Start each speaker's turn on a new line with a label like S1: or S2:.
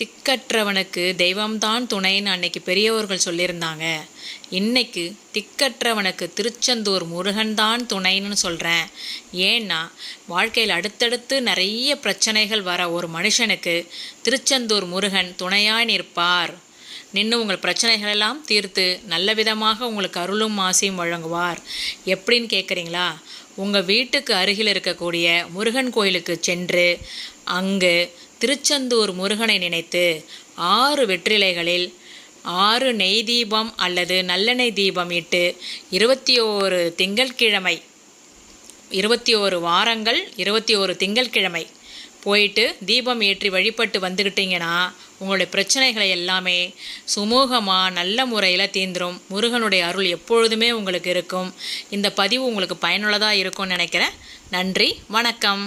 S1: திக்கற்றவனுக்கு தெய்வம்தான் துணைன்னு அன்னைக்கு பெரியவர்கள் சொல்லியிருந்தாங்க. இன்னைக்கு திக்கற்றவனுக்கு திருச்செந்தூர் முருகன் தான் துணைன்னு சொல்கிறேன். ஏன்னா வாழ்க்கையில் அடுத்தடுத்து நிறைய பிரச்சனைகள் வர ஒரு மனுஷனுக்கு திருச்செந்தூர் முருகன் துணையாய் நிற்பார். நின்று உங்கள் பிரச்சனைகளெல்லாம் தீர்த்து நல்ல விதமாக உங்களுக்கு அருளும் ஆசையும் வழங்குவார். எப்படின்னு கேட்குறீங்களா? உங்கள் வீட்டுக்கு அருகில் இருக்கக்கூடிய முருகன் கோயிலுக்கு சென்று அங்கு திருச்செந்தூர் முருகனை நினைத்து 6 வெற்றிலைகளில் 6 நெய் தீபம் அல்லது நல்லெண்ணெய் தீபம் இட்டு 21 திங்கட்கிழமை 21 வாரங்கள் 21 திங்கட்கிழமை போயிட்டு தீபம் ஏற்றி வழிபட்டு வந்துக்கிட்டிங்கன்னா உங்களுடைய பிரச்சனைகளை எல்லாமே சுமூகமாக நல்ல முறையில் தீர்ந்துடும். முருகனுடைய அருள் எப்பொழுதுமே உங்களுக்கு இருக்கும். இந்த பதிவு உங்களுக்கு பயனுள்ளதாக இருக்கும்னு நினைக்கிறேன். நன்றி, வணக்கம்.